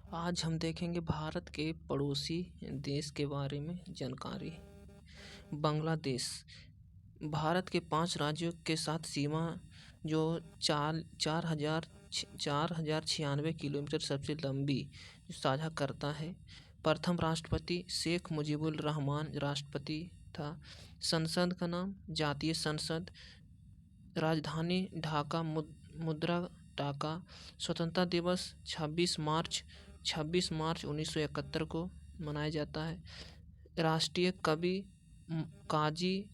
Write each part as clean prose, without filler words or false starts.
आज हम देखेंगे भारत के पड़ोसी देश के बारे में जानकारी। बांग्लादेश भारत के 5 राज्यों के साथ सीमा जो 4,096 किलोमीटर सबसे लंबी साझा करता है। प्रथम राष्ट्रपति शेख मुजीबुर रहमान राष्ट्रपति था। संसद का नाम जातीय संसद। राजधानी ढाका, मुद्रा टाका। स्वतंत्रता दिवस 26 मार्च 1971 को मनाया जाता है। राष्ट्रीय कवि काजी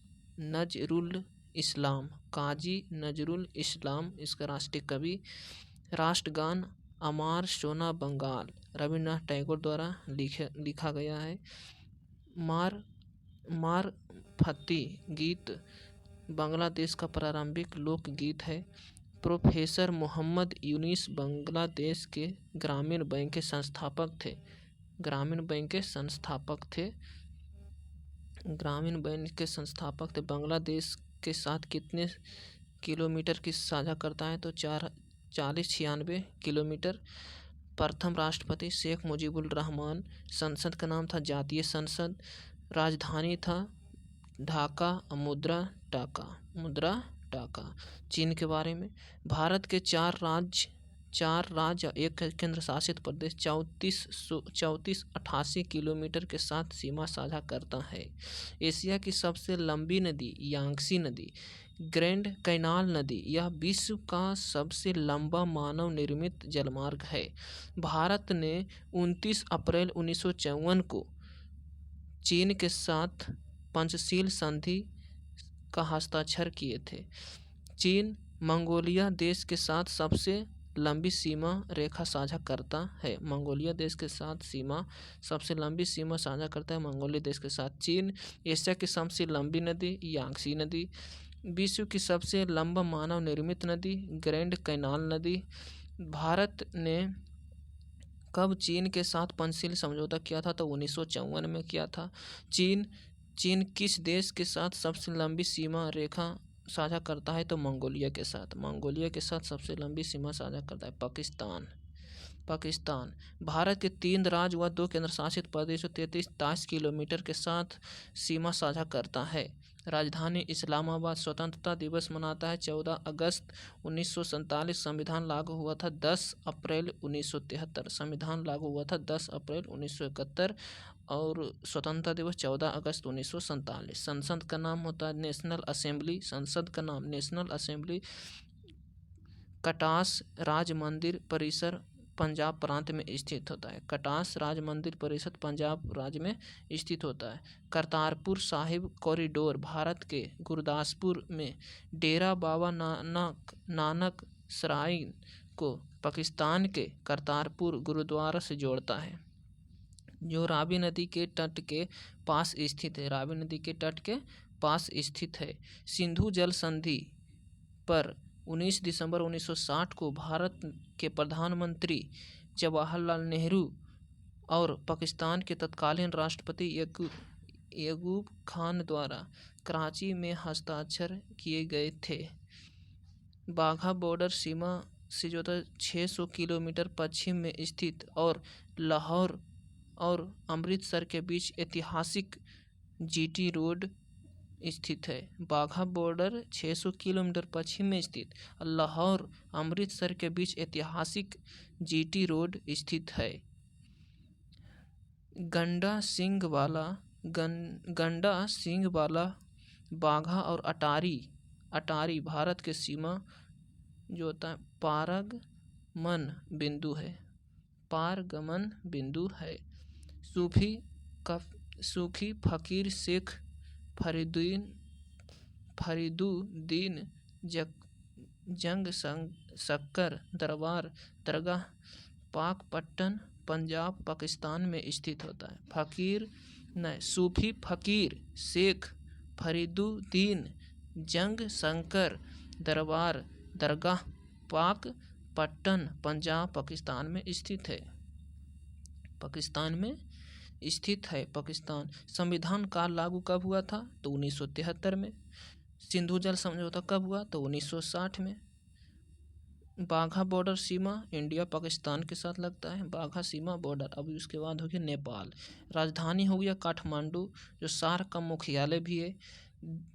नजरुल इस्लाम इसका राष्ट्रीय कवि। राष्ट्रगान अमर सोना बंगाल रविन्द्रनाथ टैगोर द्वारा लिखा गया है। मार फती गीत बांग्लादेश का प्रारंभिक लोकगीत है। प्रोफेसर मोहम्मद यूनिस बांग्लादेश के ग्रामीण बैंक के संस्थापक थे। बांग्लादेश के साथ कितने किलोमीटर की साझा करता है तो 4096 किलोमीटर। प्रथम राष्ट्रपति शेख मुजीबुर रहमान। संसद का नाम था जातीय संसद। राजधानी था ढाका, मुद्रा टाका। चीन के बारे में भारत के 4 राज्य एक केंद्र शासित प्रदेश 3488 किलोमीटर के साथ सीमा साझा करता है। एशिया की सबसे लंबी नदी यांगसी नदी। ग्रैंड कैनाल नदी यह विश्व का सबसे लंबा मानव निर्मित जलमार्ग है। भारत ने 29 अप्रैल 1954 को चीन के साथ पंचशील संधि का हस्ताक्षर किए थे। चीन मंगोलिया देश के साथ सबसे लंबी सीमा रेखा साझा करता है। मंगोलिया देश के साथ सबसे लंबी सीमा साझा करता है मंगोलिया देश के साथ चीन। एशिया की सबसे लंबी नदी यांगसी नदी। विश्व की सबसे लंबा मानव निर्मित नदी ग्रैंड कैनाल नदी। भारत ने कब चीन के साथ पंचशील समझौता किया था तो 1954 में किया था। चीन किस देश के साथ सबसे लंबी सीमा रेखा साझा करता है तो मंगोलिया के साथ सबसे लंबी सीमा साझा करता है पाकिस्तान। भारत के 3 राज्य व 2 केंद्र शासित प्रदेशों 33 किलोमीटर के साथ सीमा साझा करता है। राजधानी इस्लामाबाद। स्वतंत्रता दिवस मनाता है 14 अगस्त 1947। संविधान लागू हुआ था 10 अप्रैल 1973। संविधान लागू हुआ था 10 अप्रैल 1971 और स्वतंत्रता दिवस 14 अगस्त 1947। संसद का नाम होता है नेशनल असेंबली। कटास राज मंदिर परिसर पंजाब प्रांत में स्थित होता है। कटास राज मंदिर परिसर पंजाब राज्य में स्थित होता है। करतारपुर साहिब कॉरिडोर भारत के गुरदासपुर में डेरा बाबा नानक श्राइन को पाकिस्तान के करतारपुर गुरुद्वारा से जोड़ता है, जो रावी नदी के तट के पास स्थित है। सिंधु जल संधि पर 19 दिसंबर 1960 को भारत के प्रधानमंत्री जवाहरलाल नेहरू और पाकिस्तान के तत्कालीन राष्ट्रपति याकूब खान द्वारा कराची में हस्ताक्षर किए गए थे। बाघा बॉर्डर सीमा से जो 600 किलोमीटर पश्चिम में स्थित और लाहौर और अमृतसर के बीच ऐतिहासिक जीटी रोड स्थित है। बाघा बॉर्डर 600 किलोमीटर पश्चिम में स्थित लाहौर अमृतसर के बीच ऐतिहासिक जीटी रोड स्थित है। गंडा सिंह वाला बाघा और अटारी भारत के सीमा जो होता है पारगमन बिंदु है। सूफी फकीर शेख फरीदुद्दीन जंग शक्कर दरगाह पाकपट्टन पंजाब पाकिस्तान में स्थित होता है। सूफी फकीर शेख फरीदुद्दीन जंग शंकर दरगाह पाकपट्टन पंजाब पाकिस्तान में स्थित है। पाकिस्तान संविधान काल लागू कब हुआ था तो 1973 में। सिंधु जल समझौता कब हुआ तो 1960 में। बाघा बॉर्डर सीमा इंडिया पाकिस्तान के साथ लगता है, बाघा सीमा बॉर्डर। अब उसके बाद हो गया नेपाल। राजधानी हो गया काठमांडू, जो सार्क का मुख्यालय भी है।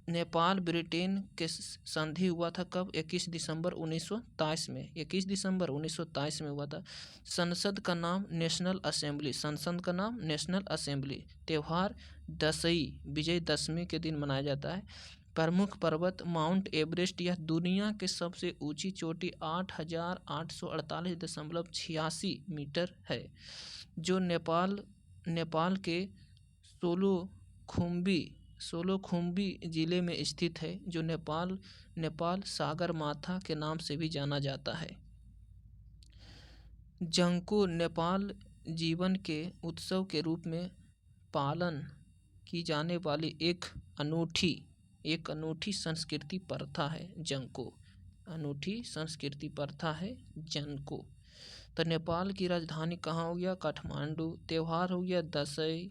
नेपाल ब्रिटेन के संधि हुआ था कब? 21 दिसंबर 1923 में, 21 दिसंबर 1923 में हुआ था। संसद का नाम नेशनल असेंबली, संसद का नाम नेशनल असेंबली। त्यौहार दशई, विजयदशमी के दिन मनाया जाता है। प्रमुख पर्वत माउंट एवरेस्ट, यह दुनिया के सबसे ऊंची चोटी 8,848.86 मीटर है, जो नेपाल के सोलोखुम्बी जिले में स्थित है, जो नेपाल सागरमाथा के नाम से भी जाना जाता है। जंको नेपाल जीवन के उत्सव के रूप में पालन की जाने वाली एक अनूठी संस्कृति प्रथा है जंको, अनूठी संस्कृति प्रथा है जंको। तो नेपाल की राजधानी कहाँ हो गया? काठमांडू। त्योहार हो गया दशई।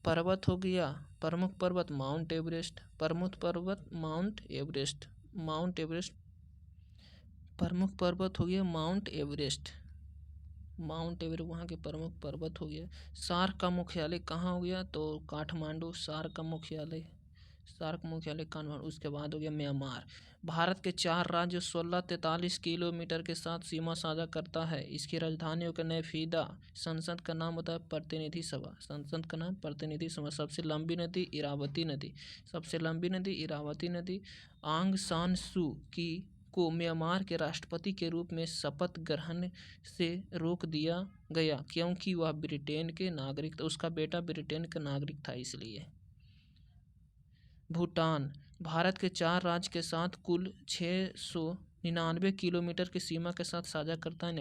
पर्वत हो गया, प्रमुख पर्वत माउंट एवरेस्ट, प्रमुख पर्वत माउंट एवरेस्ट, प्रमुख पर्वत हो गया माउंट एवरेस्ट वहाँ के प्रमुख पर्वत हो गया। सार्क का मुख्यालय कहाँ हो गया? तो काठमांडू, सार्क का मुख्यालय काठमांडू। उसके बाद हो गया म्यांमार। भारत के 4 राज्य 1643 किलोमीटर के साथ सीमा साझा करता है। इसकी राजधानी हो गया नेफिदा। संसद का नाम होता है प्रतिनिधि सभा, सबसे लंबी नदी इरावती नदी। आंग सान सू की को म्यांमार के राष्ट्रपति के रूप में शपथ ग्रहण से रोक दिया गया, क्योंकि वह ब्रिटेन के नागरिक, उसका बेटा ब्रिटेन का नागरिक था इसलिए। भूटान भारत के 4 राज्य के साथ कुल 699 किलोमीटर की सीमा के साथ साझा करता है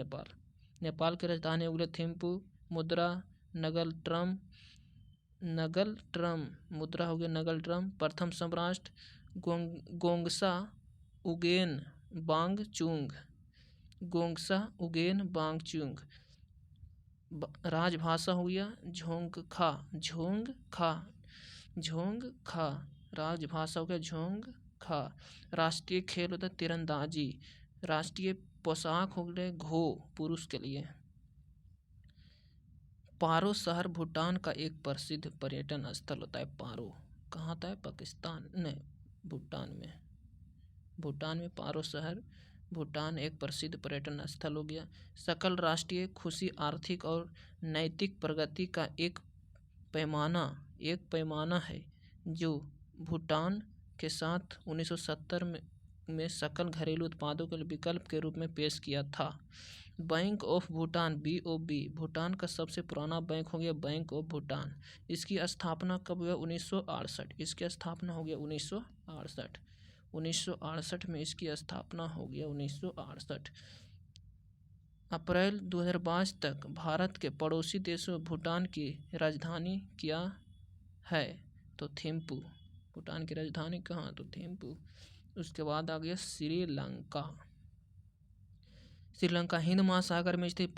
नेपाल की राजधानी हो गया थिम्पू। मुद्रा नगलट्रम। प्रथम सम्राट गोंगसा उगेन बांगचुंग। राजभाषा हो गया झोंगखा। राजभाषा हो गया झोंगखा। राष्ट्रीय खेल होता है तीरंदाजी। राष्ट्रीय पोशाक हो गए घो, पुरुष के लिए। पारो शहर भूटान का एक प्रसिद्ध पर्यटन स्थल होता है। पारो कहाँ होता है? भूटान में पारो शहर, भूटान एक प्रसिद्ध पर्यटन स्थल हो गया। सकल राष्ट्रीय खुशी आर्थिक और नैतिक प्रगति का एक पैमाना है, जो भूटान के साथ 1970 में सकल घरेलू उत्पादों के विकल्प के रूप में पेश किया था। Bank of Bhutan BOB, Bhutan का सबसे पुराना बैंक हो गया बैंक ऑफ भूटान। इसकी स्थापना कब हुआ? 1968। इसकी स्थापना हो गया 1968 में इसकी स्थापना हो गया 1968। अप्रैल 2022 तक भारत के पड़ोसी देशों भूटान की राजधानी क्या है? तो थिम्पू। भूटान की राजधानी कहाँ? तो थिम्पू। उसके बाद आ गया श्रीलंका हिंद महासागर में स्थित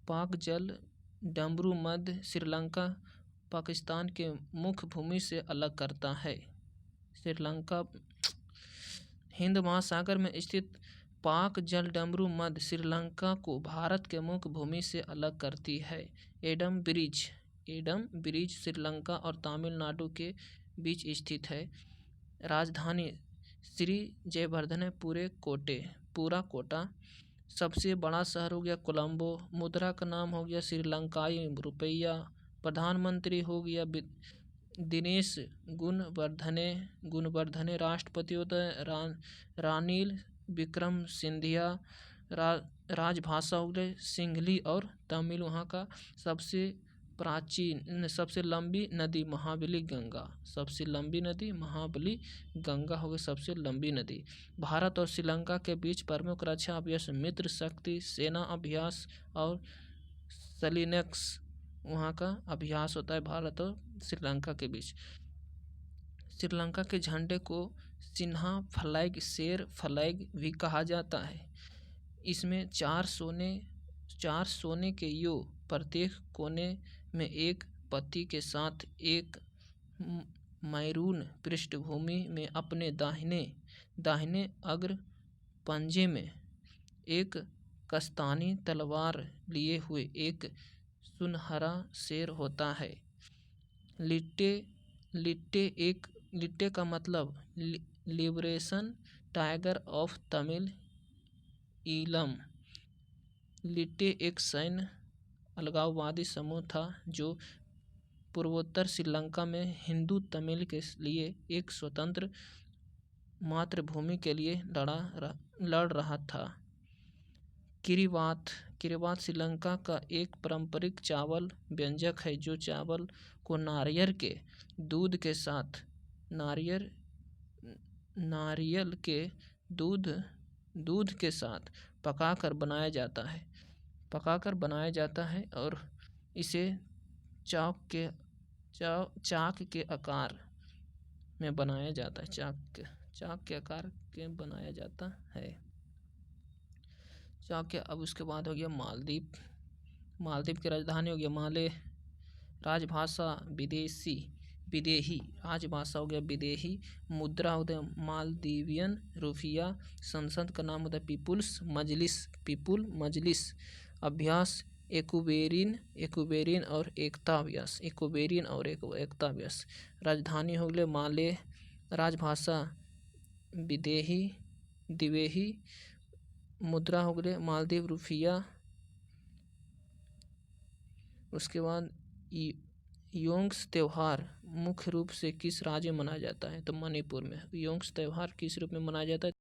पाक जल डमरू मध्य श्रीलंका पाकिस्तान के मुख्य भूमि से अलग करता है। श्रीलंका हिंद महासागर में स्थित पाक जल डमरू मध्य श्रीलंका को भारत के मुख्य भूमि से अलग करती है। एडम ब्रिज श्रीलंका और तमिलनाडु के बीच स्थित है। राजधानी श्री जयवर्धने पूरा कोटा। सबसे बड़ा शहर हो गया कोलंबो। मुद्रा का नाम हो गया श्रीलंकाई रुपया। प्रधानमंत्री हो गया दिनेश गुणवर्धने। राष्ट्रपति होता है रानिल विक्रमसिंघे। राजभाषा हो गए सिंहली और तमिल। वहाँ का सबसे लंबी नदी महाबली गंगा। सबसे लंबी नदी महाबली गंगा हो गई सबसे लंबी नदी। भारत और श्रीलंका के बीच प्रमुख रक्षा अभ्यास मित्र शक्ति सेना अभ्यास और सलिनेक्स वहाँ का अभ्यास होता है भारत और श्रीलंका के बीच। श्रीलंका के झंडे को सिन्हा फ्लैग, शेर फ्लैग भी कहा जाता है। इसमें 4 सोने के प्रत्येक कोने में एक पत्ती के साथ एक मैरून पृष्ठभूमि में अपने दाहिने अग्र पंजे में एक कस्तानी तलवार लिए हुए एक सुनहरा शेर होता है। लिट्टे का मतलब liberation tiger of Tamil Eelam. लिट्टे एक सैन्य अलगाववादी समूह था जो पूर्वोत्तर श्रीलंका में हिंदू तमिल के लिए एक स्वतंत्र मातृभूमि के लिए लड़ रहा था। किरिबात श्रीलंका का एक पारंपरिक चावल व्यंजन है जो चावल को नारियल के दूध के साथ पकाकर बनाया जाता है और इसे चाक के आकार में बनाया जाता है। चाक के आकार के बनाया जाता है। अब उसके बाद हो गया मालदीव की राजधानी हो गया माले। राजभाषा विदेही राजभाषा हो गया विदेही। मुद्रा हो गया मालदीवियन रुपया। संसद का नाम होता है पीपुल मजलिस। अभ्यास एक्वेरियन और एकता अभ्यास। राजधानी हो गया माले। राजभाषा दिवेही। मुद्रा हो गया मालदीव रुपया। उसके बाद योंग्स त्योहार मुख्य रूप से किस राज्य में मनाया जाता है? तो मणिपुर में। योंग्स त्योहार किस रूप में मनाया जाता है?